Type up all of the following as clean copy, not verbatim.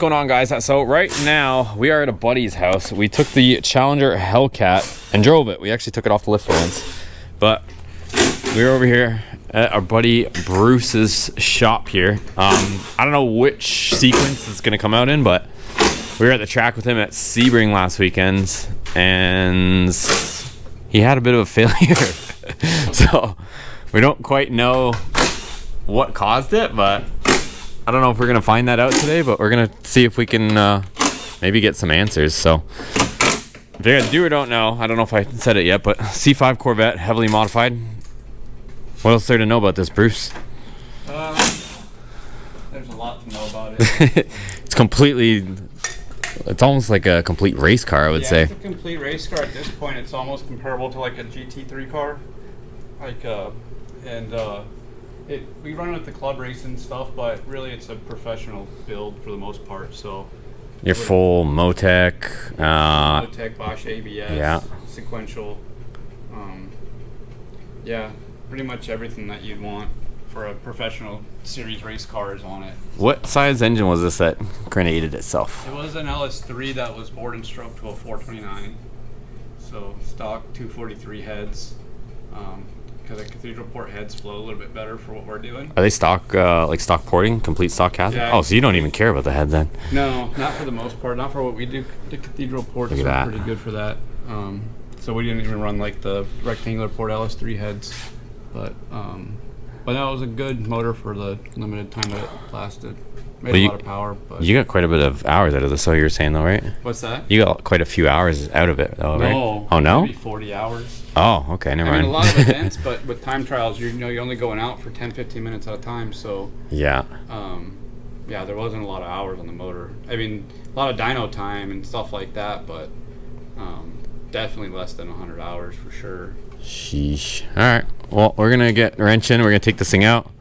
going on, guys? So right now we are at a buddy's house. We took the Challenger Hellcat and drove it. We actually took it off the lift once, but we're over here at our buddy Bruce's shop here. I don't know which sequence it's gonna come out in, but we were at the track with him at Sebring last weekend and he had a bit of a failure. So we don't quite know what caused it, but I don't know if we're gonna find that out today, but we're gonna see if we can maybe get some answers. So if you guys do or don't know, I don't know if I said it yet, but C5 Corvette, heavily modified. What else is there to know about this, Bruce? There's a lot to know about it. It's almost like a complete race car, I would say. It's a complete race car at this point. It's almost comparable to like a GT3 car. We run it at the club race and stuff, but really it's a professional build for the most part. So you're full Motec, Motec, Bosch ABS, yeah, sequential, yeah, pretty much everything that you'd want for a professional series race car is on it. What size engine was this that grenaded itself? It was an LS3 that was bored and stroked to a 429, so stock 243 heads. Because the cathedral port heads flow a little bit better for what we're doing. Are they stock, like stock porting, complete stock casting? Yeah. Oh, so you don't even care about the head then? No, not for the most part. Not for what we do. The cathedral ports are pretty good for that. So we didn't even run like the rectangular port LS3 heads, but no, it was a good motor for the limited time that it lasted. Made a lot of power. But you got quite a bit of hours out of this, so you were saying though, right? What's that? You got quite a few hours out of it though, right? No. Oh no? Maybe 40 hours. Oh, okay, never mind. I mean, a lot of events, but with time trials, you're only going out for 10-15 minutes at a time, so yeah. Yeah, there wasn't a lot of hours on the motor. I mean, a lot of dyno time and stuff like that, but definitely less than 100 hours for sure. Sheesh. All right. Well, we're gonna get a wrench in. We're gonna take this thing out,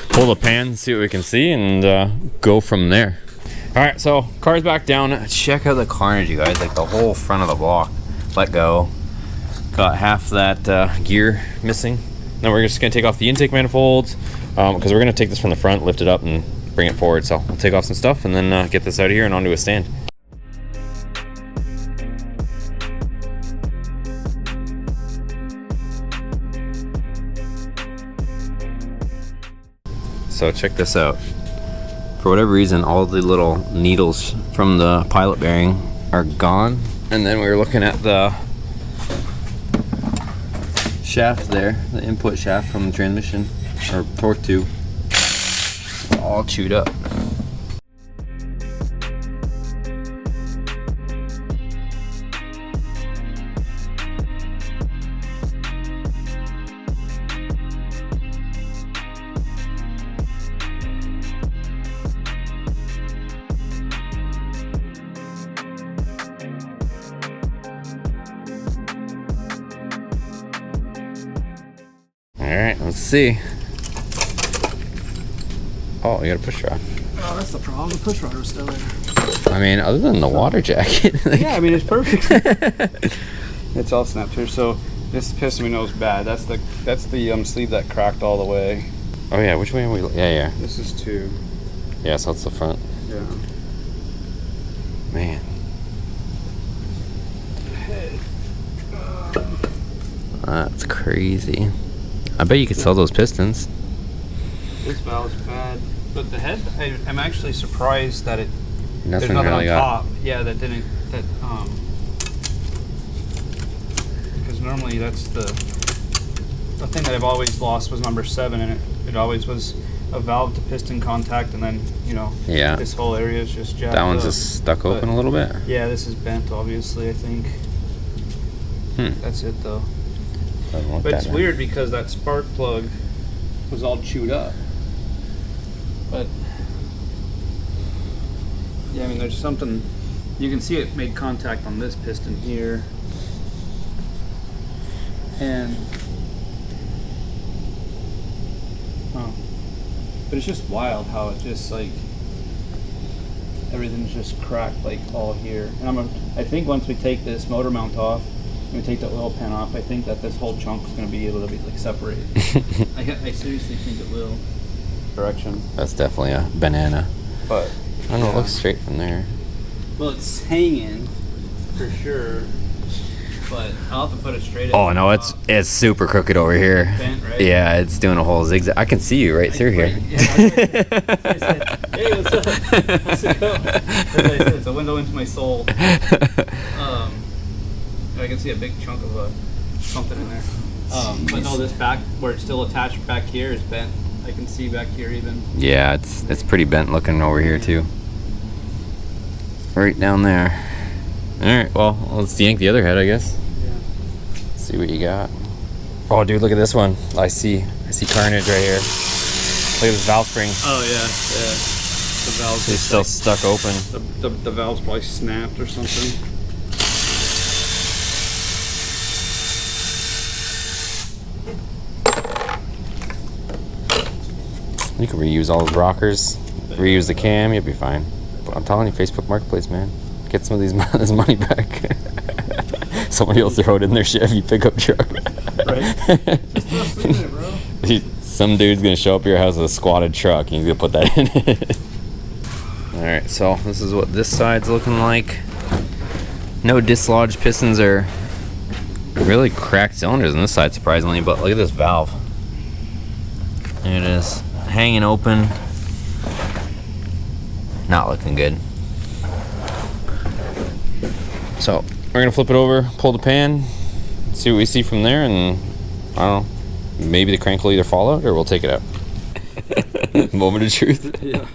pull the pan, see what we can see, and go from there. All right. So car's back down. Check out the carnage, you guys. Like the whole front of the block let go. Got half that gear missing. Then we're just gonna take off the intake manifolds because we're gonna take this from the front, lift it up, and bring it forward. So we'll take off some stuff and then get this out of here and onto a stand. So check this out. For whatever reason, all the little needles from the pilot bearing are gone. And then we were looking at the shaft there, the input shaft from the transmission, or torque tube. It's all chewed up. Alright, let's see. Oh, you got a push rod. Oh, that's the problem. The push rod was still there. I mean, other than the water jacket. Like, yeah, I mean, it's perfect. It's all snapped here. So this piston we know is bad. That's the sleeve that cracked all the way. oh yeah, which way are we? Yeah. This is 2. Yeah, so that's the front. Yeah. Man. That's crazy. I bet you could sell those pistons. This valve's bad, but the head, I'm actually surprised that there's Nothing nothing really on got. top. Yeah, because normally that's the thing that I've always lost was number 7, and it always was a valve to piston contact, and then Yeah. this whole area is just jacked That one's up. just stuck open a little bit. Yeah, this is bent, obviously. I think. That's it though. But it's weird because that spark plug was all chewed up. But yeah, I mean, there's something. You can see it made contact on this piston here, and but it's just wild how it just like everything's just cracked like all here. And I think once we take this motor mount off, we take that oil pan off, I think that this whole chunk is going to be able to be like separated. I seriously think it will. Correction. That's definitely a banana. But I don't know, it looks straight from there. Well, it's hanging for sure, but I'll have to put it straight. Oh no, it's super crooked over here. Bent, right? Yeah, it's doing a whole zigzag. I can see you right through here. Yeah, I said, hey, what's up? How's it going? As I said, it's a window into my soul. I can see a big chunk of something in there. But no, this back where it's still attached back here is bent. I can see back here even. Yeah, it's pretty bent looking over here too. Right down there. All right, well, let's yank the other head, I guess. Yeah. See what you got. Oh, dude, look at this one. I see carnage right here. Look at this valve spring. Oh yeah. The valves. It's still stuck open. The valve's probably snapped or something. You can reuse all those rockers, reuse the cam, you'll be fine. But I'm telling you, Facebook Marketplace, man. Get some of this money back. Somebody will throw it in their Chevy pickup truck. Right? Just throw sleep in it, bro. Some dude's gonna show up at your house with a squatted truck and he's gonna put that in it. Alright, so this is what this side's looking like. No dislodged pistons or really cracked cylinders on this side, surprisingly, but look at this valve. There it is. Hanging open. Not looking good. So we're gonna flip it over, pull the pan, see what we see from there, and I don't know, maybe the crank will either fall out or we'll take it out. Moment of truth. Yeah.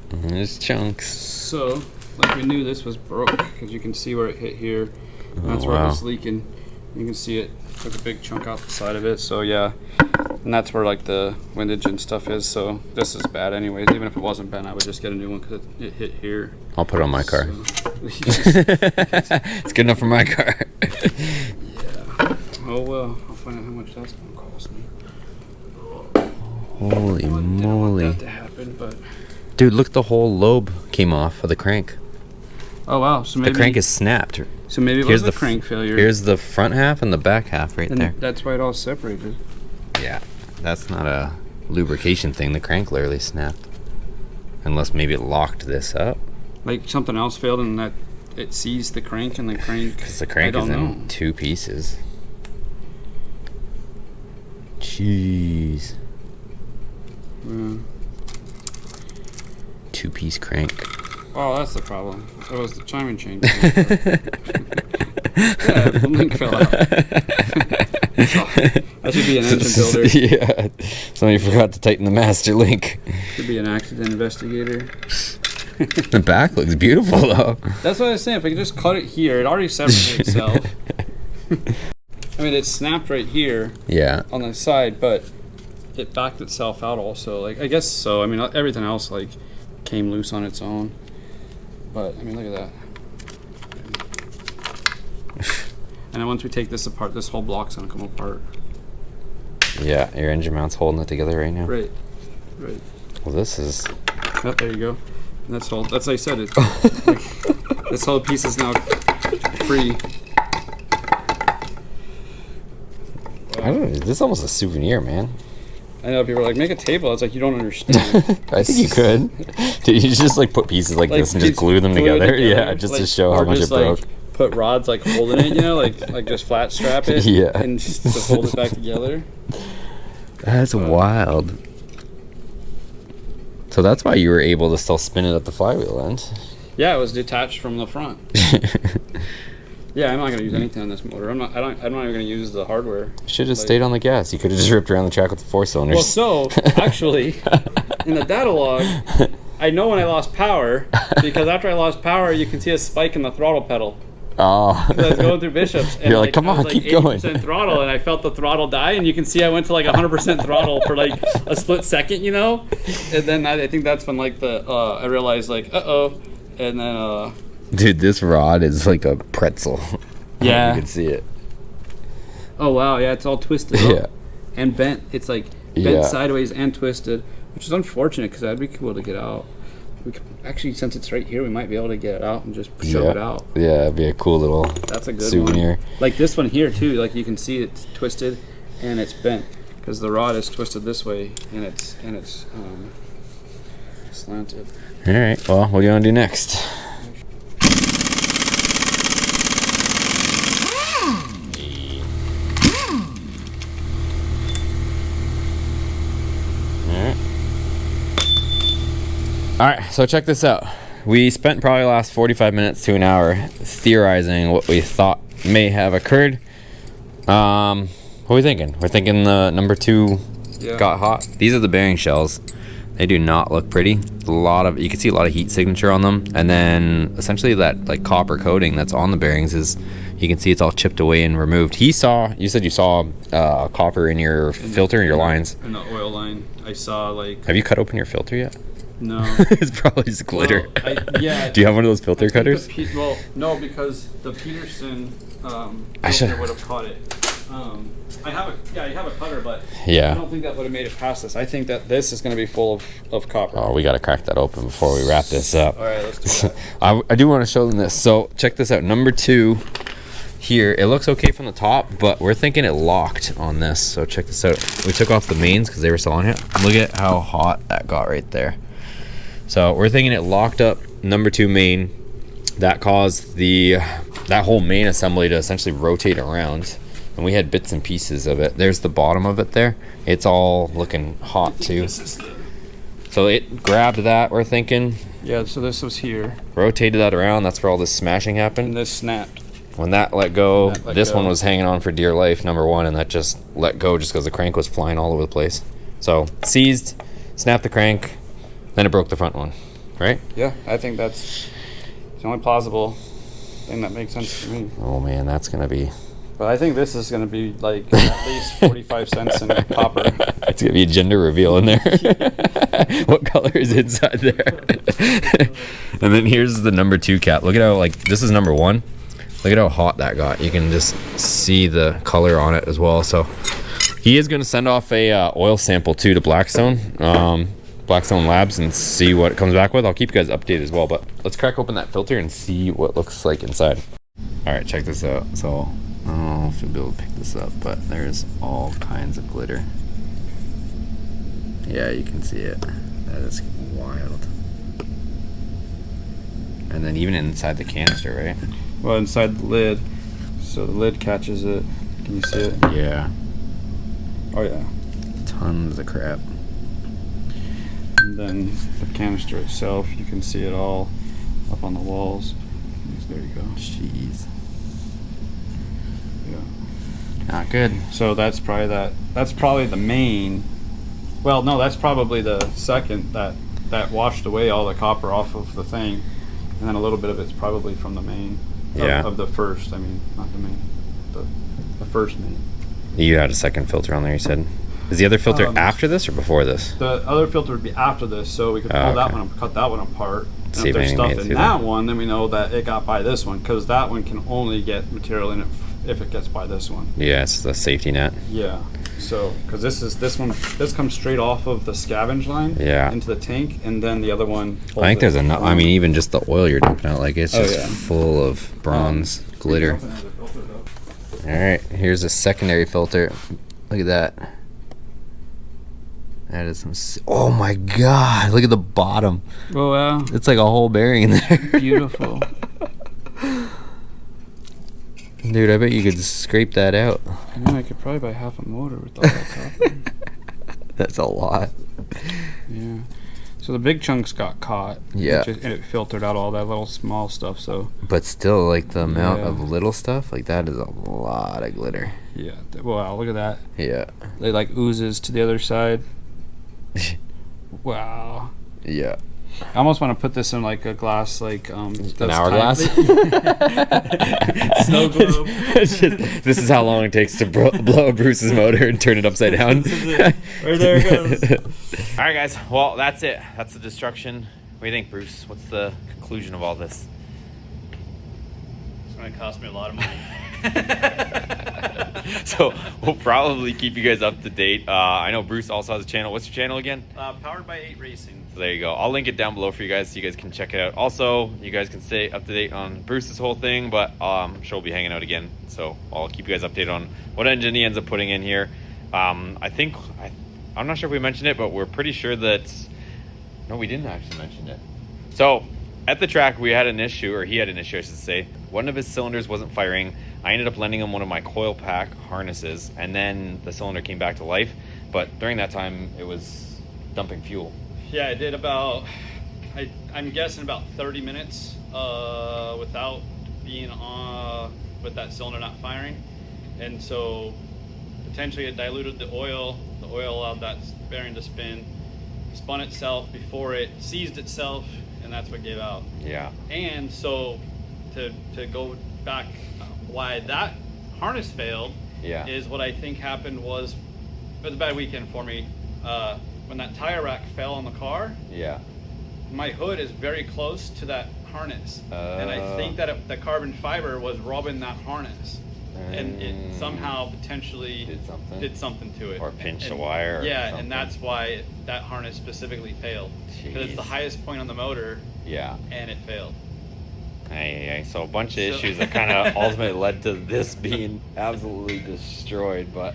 There's chunks. So, like we knew this was broke because you can see where it hit here. That's where wow. it's leaking. You can see it took a big chunk off the side of it. So yeah, and that's where like the windage and stuff is. So this is bad anyways. Even if it wasn't bent, I would just get a new one because it hit here. I'll put it on my car. So, It's good enough for my car. yeah. Oh well, I'll find out how much that's gonna cost me. Holy I didn't moly. want that to happen, but Dude, look, the whole lobe came off of the crank. oh wow, so maybe The crank is snapped. so maybe it was the crank failure. Here's the front half and the back half right and there. that's why it all separated. Yeah, that's not a lubrication thing. The crank literally snapped. Unless maybe it locked this up. Like something else failed and that it seized the crank and the crank. Because the crank is in two pieces. Jeez. Yeah. Two-piece crank. Oh, that's the problem. It was the timing chain. Yeah, the link fell out. That should be an engine builder. Yeah. Somebody forgot to tighten the master link. Should be an accident investigator. The back looks beautiful though. That's what I was saying. If I could just cut it here, it already separated itself. I mean, it snapped right here. Yeah. On the side, but it backed itself out also. Like, I guess so. I mean, everything else like came loose on its own. But I mean, look at that. And then once we take this apart, this whole block's gonna come apart. Yeah, your engine mount's holding it together right now. Right. Right. Well, this is. Oh, there you go. And that's all. That's like I said. It's like, this whole piece is now free. I don't know. This is almost a souvenir, man. I know people are like, make a table. It's like, you don't understand. I think you could. Dude, you just like put pieces like this and just glue them together. Yeah, just like, to show how much it broke. Like, put rods like holding it, you know, like just flat strap it. Yeah. And just to hold it back together. That's wild. So that's why you were able to still spin it at the flywheel end. Yeah, it was detached from the front. Yeah, I'm not gonna use anything on this motor. I'm not even gonna use the hardware. Should have stayed on the gas. You could have just ripped around the track with the 4 cylinders. Well, so actually, in the data log, I know when I lost power because after I lost power, you can see a spike in the throttle pedal. Oh. I was going through Bishops. And you're like, come on, keep going. 80% throttle, and I felt the throttle die, and you can see I went to like 100% throttle for like a split second, you know. And then I think that's when like I realized like, and then Dude, this rod is like a pretzel. Yeah. You can see it. Oh wow, yeah, it's all twisted. Yeah. And bent. It's like bent sideways and twisted, which is unfortunate because that'd be cool to get out. We could, actually, since it's right here, we might be able to get it out and just shove it out. Yeah, it'd be a cool little That's a good souvenir. one. Like this one here too. Like you can see it's twisted and it's bent. because the rod is twisted this way and it's slanted. All right. Well, what do you want to do next? All right, so check this out. We spent probably the last 45 minutes to an hour theorizing what we thought may have occurred. What are we thinking? We're thinking the number 2 got hot. These are the bearing shells. They do not look pretty. You can see a lot of heat signature on them, and then essentially that like copper coating that's on the bearings is, you can see it's all chipped away and removed. You said you saw copper in your filter, in your lines. In the oil line, I saw like. Have you cut open your filter yet? No. It's probably just glitter. Well, yeah. Do you have one of those filter cutters? Well, no, because the Peterson I filter would have caught it. I have a cutter, but yeah. I don't think that would have made it past this. I think that this is going to be full of copper. Oh, we got to crack that open before we wrap this up. All right, let's do that. I do want to show them this. So check this out. Number 2 here. It looks okay from the top, but we're thinking it locked on this. So check this out. We took off the mains because they were still on it. Look at how hot that got right there. So we're thinking it locked up number 2 main. That caused that whole main assembly to essentially rotate around. And we had bits and pieces of it. There's the bottom of it there. It's all looking hot too. So it grabbed that, we're thinking. Yeah, so this was here. Rotated that around. That's where all this smashing happened. And this snapped. When that let go, this one was hanging on for dear life, number 1, and that just let go just because the crank was flying all over the place. So seized, snapped the crank, then it broke the front one, right? Yeah, I think that's the only plausible thing that makes sense to me. Oh man, that's gonna be. But I think this is gonna be like at least 45 cents in copper. It's gonna be a gender reveal in there. What color is inside there? And then here's the number 2 cap. Look at how this is number 1. Look at how hot that got. You can just see the color on it as well. So he is gonna send off a oil sample too to Blackstone. Blackstone Labs, and see what it comes back with. I'll keep you guys updated as well, but let's crack open that filter and see what it looks like inside. All right, check this out. So I don't know if you'll be able to pick this up, but there's all kinds of glitter. Yeah, you can see it. That is wild. And then even inside the canister, right? Well, inside the lid, so the lid catches it. Can you see it? Yeah. Oh yeah. Tons of crap. And then the canister itself, you can see it all up on the walls. There you go. Jeez. Yeah. Not good. So that's probably that's probably the main. Well, no, that's probably the second that washed away all the copper off of the thing, and then a little bit of it's probably from the main. Of the first, I mean, not the main, the first main. You had a second filter on there, you said. Is the other filter after this or before this? The other filter would be after this, so we could pull that one up, cut that one apart. And See if there's stuff in that that one, then we know that it got by this one, because that one can only get material in it if it gets by this one. Yeah, it's the safety net. Yeah. So, because this comes straight off of the scavenge line into the tank, and then the other one. I think there's enough. I mean, even just the oil you're dumping out, like it's just full of bronze glitter. All right, here's a secondary filter. Look at that. That is some. Oh my God! Look at the bottom. Oh wow! It's like a whole bearing in there. Beautiful. Dude, I bet you could scrape that out. Yeah, I could probably buy half a motor with all that copper. That's a lot. Yeah. So the big chunks got caught. Yeah. And it filtered out all that little small stuff. So. But still, like the amount of little stuff, like that is a lot of glitter. Yeah. Wow! Look at that. Yeah. They like oozes to the other side. Wow. Yeah. I almost want to put this in like a glass, like an hourglass. Snow globe. This is how long it takes to blow Bruce's motor and turn it upside down. This is it. Right there it goes. All right, guys. Well, that's it. That's the destruction. What do you think, Bruce? What's the conclusion of all this? It's going to cost me a lot of money. So we'll probably keep you guys up to date. I know Bruce also has a channel. What's your channel again? Powered by 8 Racing. So there you go. I'll link it down below for you guys so you guys can check it out. Also, you guys can stay up to date on Bruce's whole thing, but I'm sure we'll be hanging out again. So I'll keep you guys updated on what engine he ends up putting in here. I think I'm not sure if we mentioned it, but we're pretty sure that no, we didn't actually mention it. So at the track, we had an issue, or he had an issue, I should say. One of his cylinders wasn't firing. I ended up lending him one of my coil pack harnesses, and then the cylinder came back to life. But during that time, it was dumping fuel. Yeah, it did about, I'm guessing about 30 minutes without being on, with that cylinder not firing. And so potentially it diluted the oil. The oil allowed that bearing to spin, spun itself before it seized itself, and that's what gave out. Yeah. And so to go back, why that harness failed is what I think happened was, it was a bad weekend for me. When that tire rack fell on the car, my hood is very close to that harness, and I think that the carbon fiber was rubbing that harness, and it somehow potentially did something to it, or pinched a wire. Yeah, and that's why that harness specifically failed, because it's the highest point on the motor. Yeah, and it failed. So a bunch of issues that kind of ultimately led to this being absolutely destroyed. But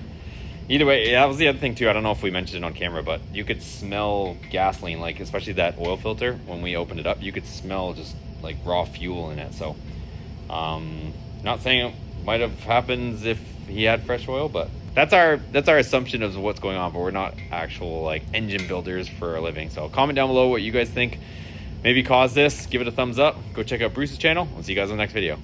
either way, that was the other thing too. I don't know if we mentioned it on camera, but you could smell gasoline, like especially that oil filter. When we opened it up, you could smell just like raw fuel in it. So, not saying it might have happened if he had fresh oil, but that's our assumption of what's going on. But we're not actual like engine builders for a living. So comment down below what you guys think maybe caused this. Give it a thumbs up. Go check out Bruce's channel. We'll see you guys in the next video.